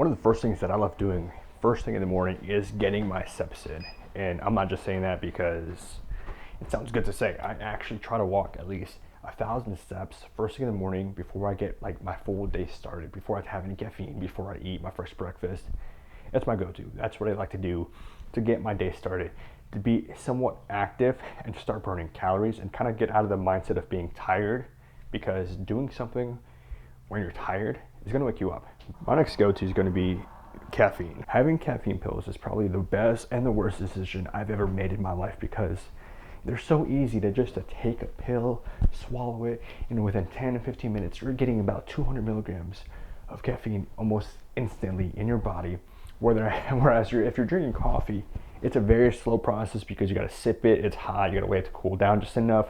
One of the first things that I love doing first thing in the morning is getting my steps in. And I'm not just saying that because it sounds good to say. I actually try to walk at least 1,000 steps first thing in the morning before I get like my full day started, before I have any caffeine, before I eat my first breakfast. That's my go-to. That's what I like to do to get my day started, to be somewhat active and to start burning calories and kind of get out of the mindset of being tired, because doing something when you're tired is going to wake you up. My next go-to is going to be caffeine. Having caffeine pills is probably the best and the worst decision I've ever made in my life, because they're so easy to just to take a pill, swallow it, and within 10 to 15 minutes, you're getting about 200 milligrams of caffeine almost instantly in your body. Whereas if you're drinking coffee, it's a very slow process because you got to sip it, it's hot, you got to wait to cool down just enough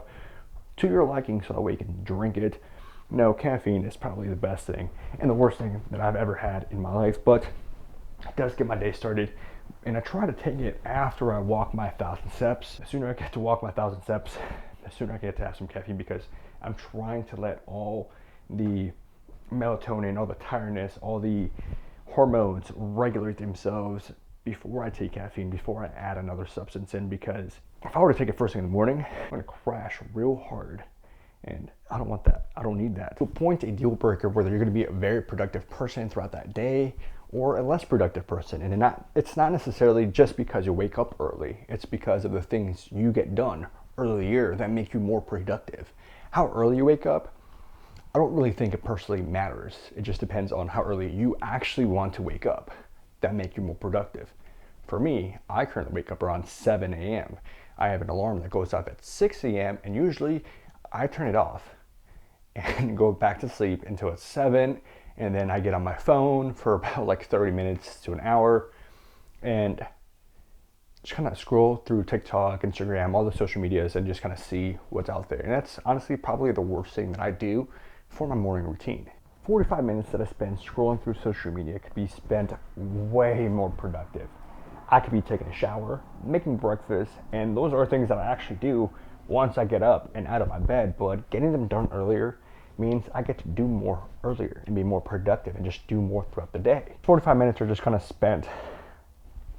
to your liking so that way you can drink it. No, caffeine is probably the best thing and the worst thing that I've ever had in my life, but it does get my day started. And I try to take it after I walk my 1,000 steps. The sooner I get to walk my 1,000 steps, the sooner I get to have some caffeine, because I'm trying to let all the melatonin, all the tiredness, all the hormones regulate themselves before I take caffeine, before I add another substance in, because if I were to take it first thing in the morning, I'm gonna crash real hard. And I don't want that. I don't need that. To a point, a deal breaker, whether you're gonna be a very productive person throughout that day or a less productive person. And it's not necessarily just because you wake up early. It's because of the things you get done earlier that make you more productive. How early you wake up, I don't really think it personally matters. It just depends on how early you actually want to wake up that make you more productive. For me, I currently wake up around 7 a.m. I have an alarm that goes off at 6 a.m. and usually I turn it off and go back to sleep until it's 7, and then I get on my phone for about like 30 minutes to an hour and just kind of scroll through TikTok, Instagram, all the social medias, and just kind of see what's out there. And that's honestly probably the worst thing that I do for my morning routine. 45 minutes that I spend scrolling through social media could be spent way more productive. I could be taking a shower, making breakfast, and those are things that I actually do once I get up and out of my bed, but getting them done earlier means I get to do more earlier and be more productive and just do more throughout the day. 45 minutes are just kind of spent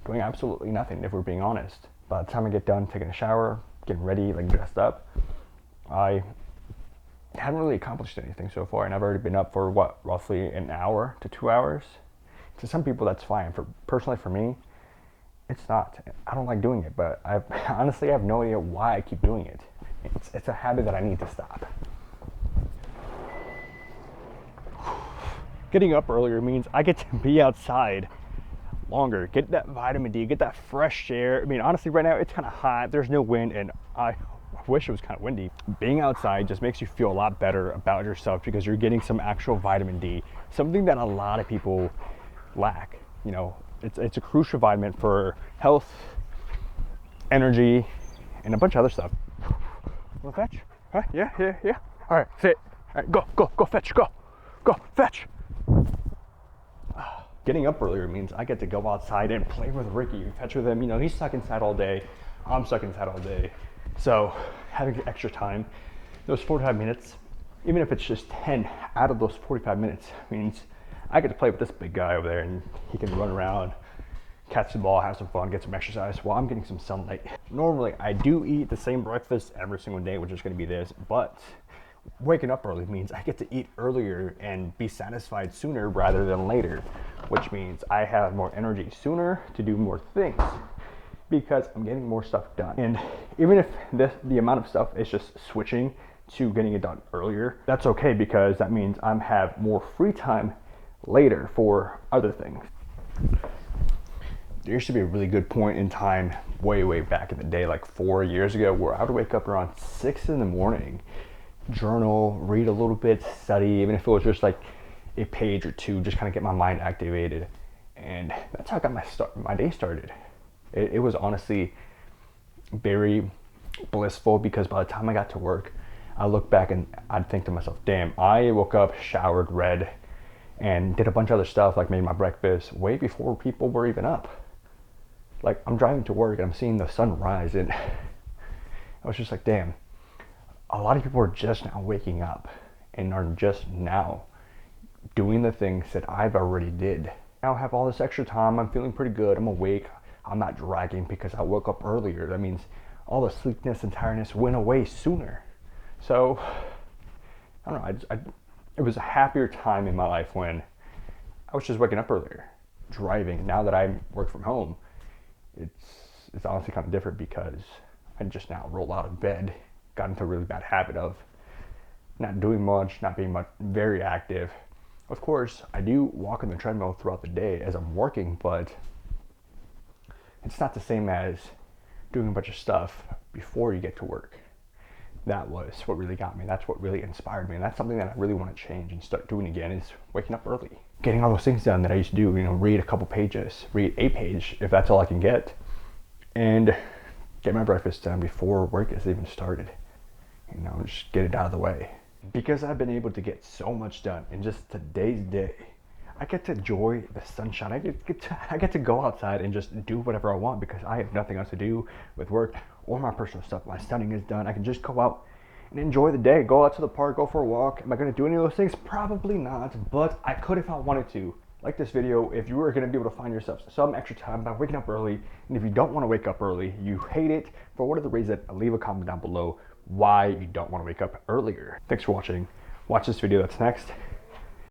doing absolutely nothing, if we're being honest. By the time I get done taking a shower, getting ready, like dressed up, I haven't really accomplished anything so far, and I've already been up for roughly an hour to 2 hours. To some people that's fine. Personally for me, it's not. I don't like doing it, but I honestly have no idea why I keep doing it. It's a habit that I need to stop. Getting up earlier means I get to be outside longer, get that vitamin D, get that fresh air. I mean, honestly, right now it's kind of hot, there's no wind, and I wish it was kind of windy. Being outside just makes you feel a lot better about yourself because you're getting some actual vitamin D, something that a lot of people lack. You know, it's a crucial vitamin for health, energy, and a bunch of other stuff. Wanna fetch? Huh? Yeah. All right, sit. All right, go fetch, go fetch. Getting up earlier means I get to go outside and play with Ricky and fetch with him. You know, he's stuck inside all day. I'm stuck inside all day. So having extra time, those 45 minutes, even if it's just 10 out of those 45 minutes, means I get to play with this big guy over there and he can run around, catch the ball, have some fun, get some exercise while I'm getting some sunlight. Normally, I do eat the same breakfast every single day, which is going to be this, but waking up early means I get to eat earlier and be satisfied sooner rather than later, which means I have more energy sooner to do more things because I'm getting more stuff done. And even if the amount of stuff is just switching to getting it done earlier, that's okay, because that means I have more free time later for other things. There used to be a really good point in time way back in the day, like 4 years ago, where I would wake up around 6 in the morning, journal, read a little bit, study, even if it was just like a page or two, just kind of get my mind activated. And that's how I got my day started. It was honestly very blissful, because by the time I got to work, I look back and I'd think to myself, damn, I woke up, showered, read, and did a bunch of other stuff, like made my breakfast way before people were even up. Like, I'm driving to work and I'm seeing the sun rise, and I was just like, damn, a lot of people are just now waking up and are just now doing the things that I've already did Now I have all this extra time. I'm feeling pretty good. I'm awake. I'm not dragging because I woke up earlier. That means all the sleepiness and tiredness went away sooner. So I don't know. It was a happier time in my life when I was just waking up earlier, driving. Now that I work from home, it's honestly kind of different because I just now roll out of bed, got into a really bad habit of not doing much, not being much, very active. Of course, I do walk on the treadmill throughout the day as I'm working, but it's not the same as doing a bunch of stuff before you get to work. That was what really got me. That's what really inspired me. And that's something that I really want to change and start doing again is waking up early. Getting all those things done that I used to do, read a couple pages, read a page if that's all I can get, and get my breakfast done before work has even started. Just get it out of the way. Because I've been able to get so much done in just today's day, I get to enjoy the sunshine. I get to go outside and just do whatever I want because I have nothing else to do with work or my personal stuff. My studying is done. I can just go out and enjoy the day. Go out to the park, go for a walk. Am I going to do any of those things? Probably not, but I could if I wanted to. Like this video, if you were going to be able to find yourself some extra time by waking up early, and if you don't want to wake up early, you hate it for whatever reason, leave a comment down below why you don't want to wake up earlier. Thanks for watching. Watch this video that's next.